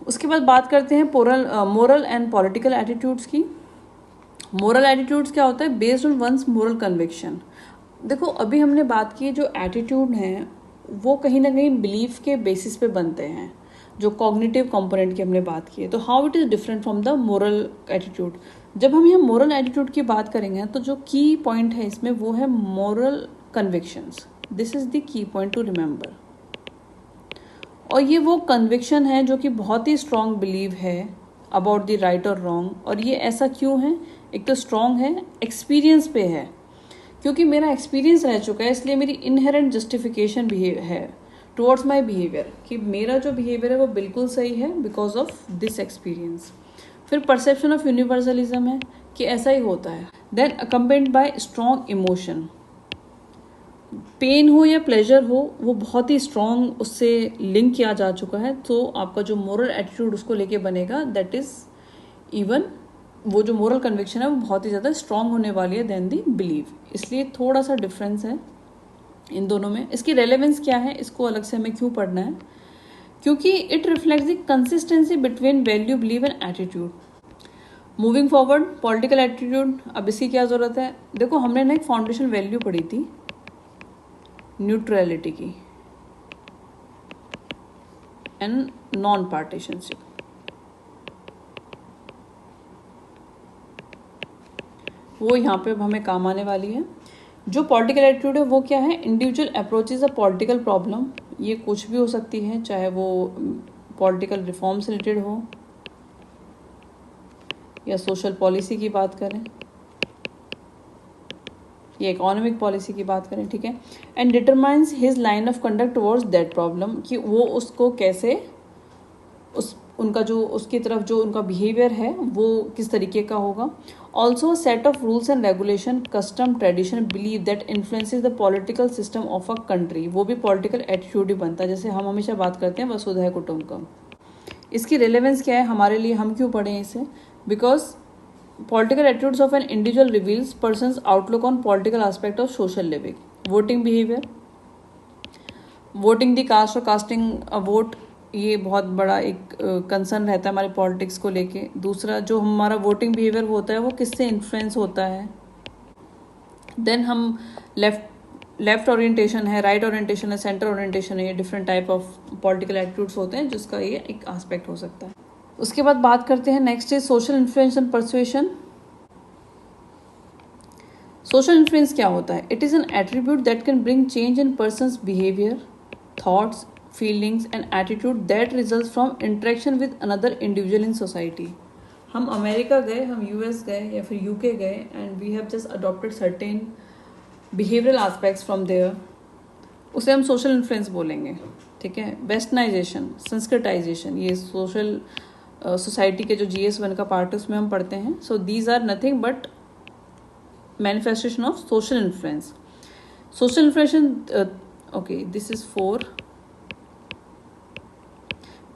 उसके बाद बात करते हैं मोरल एंड पॉलिटिकल एटीट्यूड्स की। मोरल एटीट्यूड्स क्या होता है? Based on one's moral conviction. देखो अभी हमने बात की जो एटीट्यूड हैं वो कहीं ना कहीं बिलीफ के बेसिस पे बनते हैं, जो कॉग्निटिव कंपोनेंट की हमने बात की है। तो how it is different from the moral attitude. जब हम यहाँ मोरल एटीट्यूड की बात करेंगे तो जो की पॉइंट है इसमें वो है moral convictions. This is the key point two remember. और ये वो कन्विक्शन है जो कि बहुत ही स्ट्रॉन्ग बिलीव है अबाउट द राइट और रॉन्ग। और ये ऐसा क्यों है? एक तो स्ट्रॉन्ग है, एक्सपीरियंस पे है, क्योंकि मेरा एक्सपीरियंस रह चुका है, इसलिए मेरी इनहेरेंट जस्टिफिकेशन भी है टुवर्ड्स माई बिहेवियर कि मेरा जो बिहेवियर है वो बिल्कुल सही है बिकॉज ऑफ दिस एक्सपीरियंस। फिर परसेप्शन ऑफ यूनिवर्सलिज्म है कि ऐसा ही होता है। Then accompanied by strong emotion, pain हो या प्लेजर हो वो बहुत ही स्ट्रॉन्ग उससे लिंक किया जा चुका है। तो आपका जो मोरल एटीट्यूड उसको लेके बनेगा, दैट इज इवन वो जो मोरल कन्विक्शन है वो बहुत ही ज़्यादा स्ट्रॉन्ग होने वाली है देन दी बिलीव। इसलिए थोड़ा सा डिफरेंस है इन दोनों में। इसकी रेलेवेंस क्या है, इसको अलग से हमें क्यों पढ़ना है? क्योंकि it reflects the consistency between value, believe and attitude. Moving forward, political attitude. अब इसकी क्या ज़रूरत है? देखो हमने ना एक फाउंडेशन वैल्यू पढ़ी थी न्यूट्रलिटी की एंड नॉन पार्टीशनशिप। वो यहाँ पे अब हमें काम आने वाली है। जो पॉलिटिकल एटीट्यूड है वो क्या है? Individual approaches a political problem. ये कुछ भी हो सकती है, चाहे वो पॉलिटिकल रिफॉर्म से रिलेटेड हो या सोशल पॉलिसी की बात करें या इकोनॉमिक पॉलिसी की बात करें, ठीक है। And determines his line of conduct towards that problem, कि वो उसको कैसे उनका जो उसकी तरफ जो उनका बिहेवियर है वो किस तरीके का होगा। Also set of rules and regulation, custom, tradition, believe that influences the political system of a country. वो भी पॉलिटिकल एटीट्यूड ही बनता है। जैसे हम हमेशा बात करते हैं वसुधैव कुटुंबकम। इसकी रेलेवेंस क्या है हमारे लिए, हम क्यों पढ़ें इसे? Because political attitudes of an individual reveals person's outlook on political aspect of social living. Voting behaviour, voting the caste और कास्टिंग अ वोट, ये बहुत बड़ा एक कंसर्न रहता है हमारे पॉलिटिक्स को लेके। दूसरा जो हमारा वोटिंग बिहेवियर होता है वो किससे इन्फ्लुएंस होता है। देन हम लेफ्ट ओरिएंटेशन है, राइट ओरिएंटेशन है, सेंटर ओरिएंटेशन है, ये different type of political attitudes होते हैं जिसका ये एक एस्पेक्ट हो सकता है। उसके बाद बात करते हैं next is social influence and persuasion. Social influence क्या होता है? It is an attribute that can bring change in persons behaviour, thoughts, feelings and attitude that results from interaction with another individual in society. हम America गए, हम US गए या फिर UK गए and we have just adopted certain behavioural aspects from there, उसे हम social influence बोलेंगे, ठीक है। वेस्टर्नाइजेशन, संस्कृताइजेशन, ये सोशल सोसाइटी के जो GS1 का पार्ट है उसमें हम पढ़ते हैं। So these are nothing but manifestation of social influence. Social influence, okay, this is 4।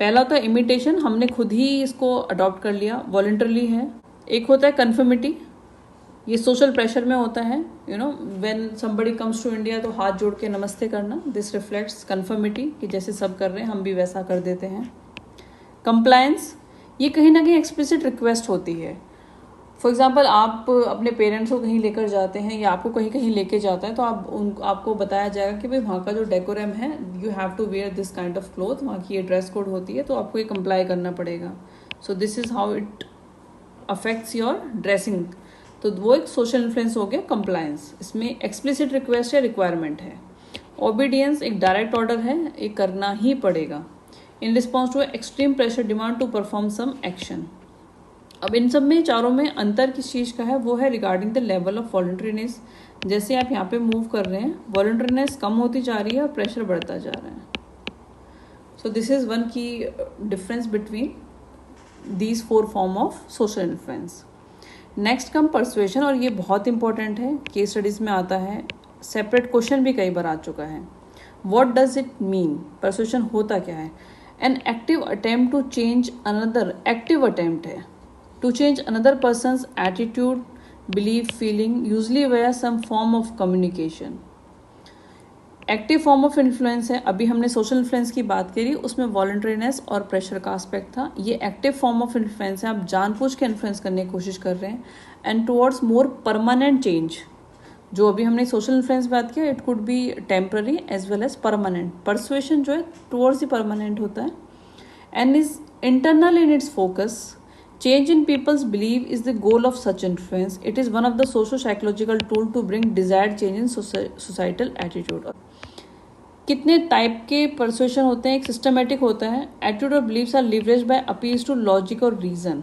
पहला होता है इमिटेशन, हमने खुद ही इसको अडॉप्ट कर लिया, वॉलंटरली है। एक होता है कन्फर्मिटी, ये सोशल प्रेशर में होता है। You know when somebody comes to India तो हाथ जोड़ के नमस्ते करना, दिस रिफ्लेक्ट्स कन्फर्मिटी कि जैसे सब कर रहे हैं हम भी वैसा कर देते हैं। कंप्लायंस, ये कहीं ना कहीं एक्सप्लिसिट रिक्वेस्ट होती है। फॉर एग्जाम्पल आप अपने पेरेंट्स को कहीं लेकर जाते हैं या आपको कहीं कहीं लेके जाता है तो आपको बताया जाएगा कि भाई वहाँ का जो डेकोरम है, you have to wear this kind of cloth, वहाँ की ये ड्रेस कोड होती है, तो आपको ये कंप्लाई करना पड़ेगा। So this is how it affects your dressing. तो वो एक सोशल इन्फ्लुएंस हो गया कंप्लायंस। इसमें एक्सप्लिसिट रिक्वेस्ट या रिक्वायरमेंट है। ओबीडियंस एक डायरेक्ट ऑर्डर है, ये करना ही पड़ेगा in response to extreme pressure demand to perform some action. अब इन सब में चारों में अंतर किस चीज़ का है? वो है रिगार्डिंग द लेवल ऑफ वॉलंटरीनेस। जैसे आप यहाँ पे मूव कर रहे हैं, वॉलंटरीनेस कम होती जा रही है और प्रेशर बढ़ता जा रहा है। सो दिस इज़ वन की difference between these 4 form of social influence. Next come persuasion, और ये बहुत इंपॉर्टेंट है, केस स्टडीज़ में आता है, सेपरेट क्वेश्चन भी कई बार आ चुका है। What does it mean? Persuasion होता क्या है? An active attempt to change another, active attempt है to change another person's attitude, belief, feeling, usually via some form of communication. Active form of influence है, अभी हमने सोशल इन्फ्लुएंस की बात करी, उसमें वॉलंटरीनेस और प्रेशर का एस्पेक्ट था। ये एक्टिव फॉर्म ऑफ इन्फ्लुएंस है, आप जानबूझ के इन्फ्लुएंस करने की कोशिश कर रहे हैं। And towards more permanent change, जो अभी हमने सोशल इन्फ्लुएंस बात किया, it could be temporary as well as permanent. Persuasion जो है टुवर्ड्स ही परमानेंट होता है and is internal in its focus. Change in people's belief is the goal of such influence. It is one of the socio-psychological tool to bring desired change in societal attitude. कितने type के persuasion होते हैं? एक systematic होता है। Attitude और beliefs are leveraged by appeals to logic और reason.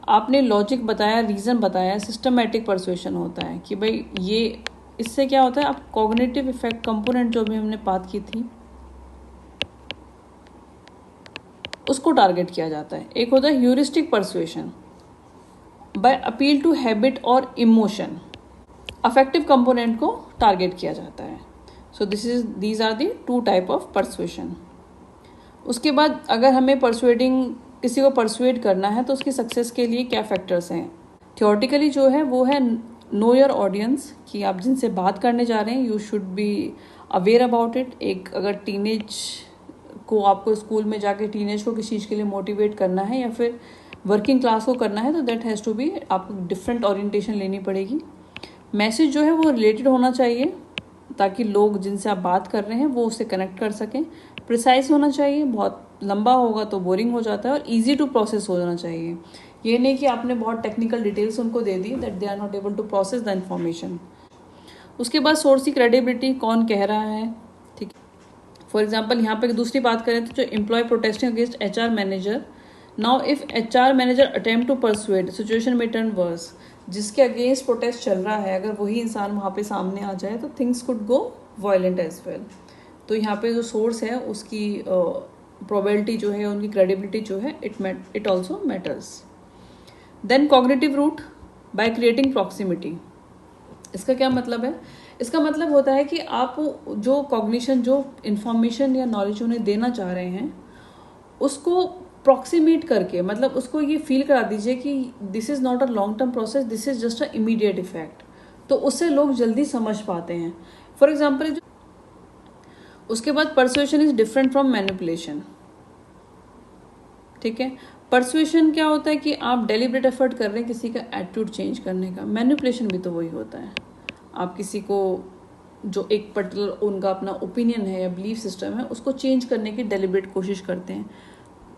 आपने लॉजिक बताया, रीजन बताया, सिस्टमेटिक परसुएशन होता है कि भाई ये, इससे क्या होता है, आप कॉग्निटिव इफेक्ट कंपोनेंट जो भी हमने बात की थी उसको टारगेट किया जाता है। एक होता है heuristic persuasion by appeal to habit और इमोशन, अफेक्टिव कंपोनेंट को टारगेट किया जाता है। So these are the two type of persuasion. उसके बाद अगर हमें किसी को परसुएड करना है तो उसकी सक्सेस के लिए क्या फैक्टर्स हैं? थियोरेटिकली जो है वो है नो योर ऑडियंस, कि आप जिनसे बात करने जा रहे हैं you should be aware about it. एक अगर टीनेज को आपको स्कूल में जाके टीनेज को किसी चीज़ के लिए मोटिवेट करना है या फिर वर्किंग क्लास को करना है तो दैट हैज़ टू बी, आपको डिफरेंट ओरिएंटेशन लेनी पड़ेगी। मैसेज जो है वो रिलेटेड होना चाहिए ताकि लोग जिनसे आप बात कर रहे हैं वो उससे कनेक्ट कर सकें। प्रिसाइज होना चाहिए, बहुत लंबा होगा तो बोरिंग हो जाता है, और ईजी टू प्रोसेस हो जाना चाहिए। ये नहीं कि आपने बहुत टेक्निकल डिटेल्स उनको दे दी that they are not able to process the information. उसके बाद सोर्स की क्रेडिबिलिटी, कौन कह रहा है, ठीक है। फॉर एग्जाम्पल यहाँ पे दूसरी बात करें तो जो employ protesting against HR manager, now if HR manager attempt to persuade situation में टर्न वर्स, जिसके अगेंस्ट प्रोटेस्ट चल रहा है अगर वही इंसान वहाँ पे सामने आ जाए तो things could go violent as well. तो यहाँ पे जो सोर्स है उसकी प्रोबेबिलिटी जो है, उनकी क्रेडिबिलिटी जो है, it also matters. Then cognitive route by creating proximity. इसका क्या मतलब है? इसका मतलब होता है कि आप जो कॉग्निशन, जो इन्फॉर्मेशन या नॉलेज उन्हें देना चाह रहे हैं उसको प्रॉक्सिमेट करके, मतलब उसको ये फील करा दीजिए कि this is not a long term process, this is just a immediate effect. तो उससे लोग जल्दी समझ पाते हैं। फॉर एग्जाम्पल, उसके बाद persuasion is different from manipulation, ठीक है। परसुएशन क्या होता है कि आप डेलिब्रेट एफर्ट कर रहे हैं किसी का एटीट्यूड चेंज करने का। मैनिपुलेशन भी तो वही होता है, आप किसी को जो एक पर्टिकुलर उनका अपना ओपिनियन है या बिलीफ सिस्टम है उसको चेंज करने की डेलिब्रेट कोशिश करते हैं।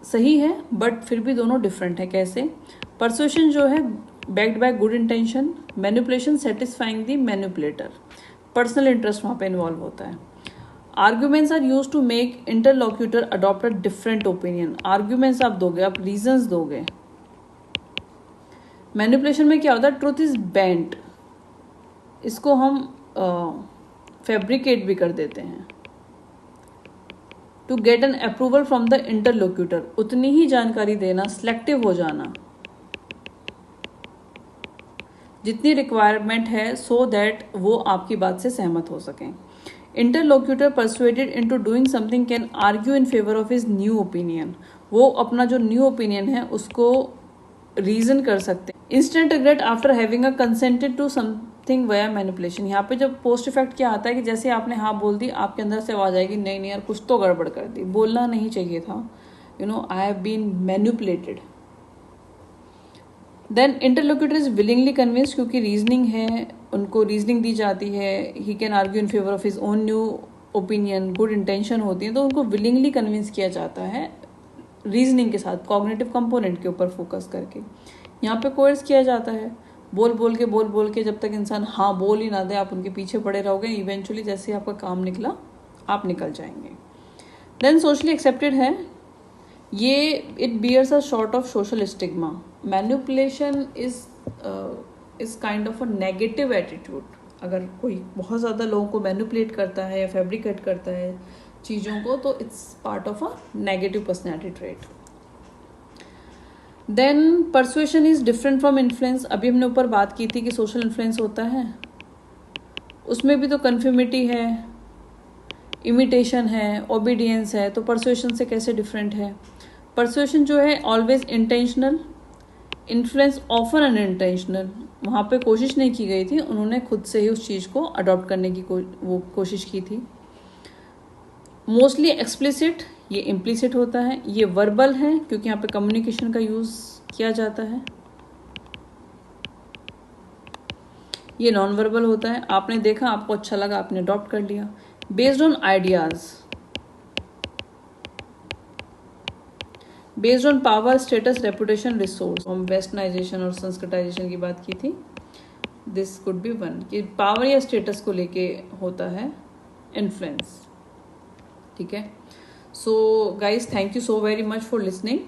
सही है, बट फिर भी दोनों डिफरेंट है। कैसे? परसुएशन जो है backed by good intention, manipulation satisfying the manipulator, personal interest वहाँ पे इन्वॉल्व होता है। Arguments are use to make interlocutor adopt a different opinion. Arguments आप दोगे, आप रीजंस दोगे। मैनिपुलेशन में क्या होता है? ट्रूथ इज बेंट, इसको हम फैब्रिकेट भी कर देते हैं to get an approval from the interlocutor. उतनी ही जानकारी देना, सिलेक्टिव हो जाना जितनी रिक्वायरमेंट है सो दैट वो आपकी बात से सहमत हो सकें। Interlocutor persuaded into doing something can argue in favour of his new opinion. वो अपना जो न्यू ओपिनियन है उसको रीजन कर सकते हैं। Instant regret after having a consented to something via manipulation. यहाँ पे जब पोस्ट इफेक्ट क्या आता है कि जैसे आपने हाँ बोल दी, आपके अंदर से आवाज आएगी नहीं नहीं यार कुछ तो गड़बड़ कर दी, बोलना नहीं चाहिए था, you know I have been manipulated. Then interlocutor is willingly convince, क्योंकि रीजनिंग है, उनको रीजनिंग दी जाती है, he can argue in favour of his own new opinion, good intention होती है, तो उनको विलिंगली कन्विंस किया जाता है रीजनिंग के साथ, कॉग्निटिव कंपोनेंट के ऊपर फोकस करके। यहाँ पे कोर्स किया जाता है, बोल बोल के जब तक इंसान हाँ बोल ही ना दे आप उनके पीछे पड़े रहोगे, इवेंचुअली जैसे आपका काम निकला आप निकल जाएंगे। देन सोशली एक्सेप्टेड है ये, it bears a sort of social stigma. Manipulation is kind of a negative attitude. अगर कोई बहुत ज़्यादा लोगों को मैनिपुलेट करता है या फैब्रिकेट करता है चीज़ों को तो it's part of a negative personality trait. Then persuasion is different from influence. अभी हमने ऊपर बात की थी कि सोशल इन्फ्लुएंस होता है, उसमें भी तो कन्फर्मिटी है, इमिटेशन है, ओबीडियंस है, तो परसुएशन से कैसे डिफरेंट है? परसुएशन जो है always intentional, influence often unintentional, वहाँ पे कोशिश नहीं की गई थी, उन्होंने खुद से ही उस चीज़ को अडॉप्ट करने की वो कोशिश की थी। मोस्टली एक्सप्लिसिट, ये इम्प्लिसिट होता है। ये वर्बल है क्योंकि यहाँ पे कम्युनिकेशन का यूज़ किया जाता है। ये नॉन वर्बल होता है, आपने देखा, आपको अच्छा लगा, आपने अडॉप्ट कर लिया। Based on ideas, based on power, status, reputation, resource. हम वेस्टर्नाइजेशन और संस्कृताइजेशन की बात की थी। दिस कुड बी वन, कि पावर या स्टेटस को लेके होता है इन्फ्लुएंस। ठीक है। So guys, thank you so very much for listening.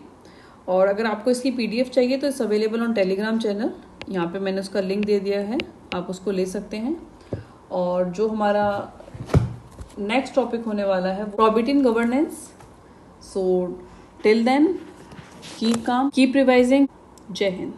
और अगर आपको इसकी PDF चाहिए तो it's available on Telegram channel, यहाँ पे मैंने उसका लिंक दे दिया है, आप उसको ले सकते हैं। और जो हमारा नेक्स्ट टॉपिक होने वाला है probability in governance. So till then keep calm, keep revising. जय हिंद।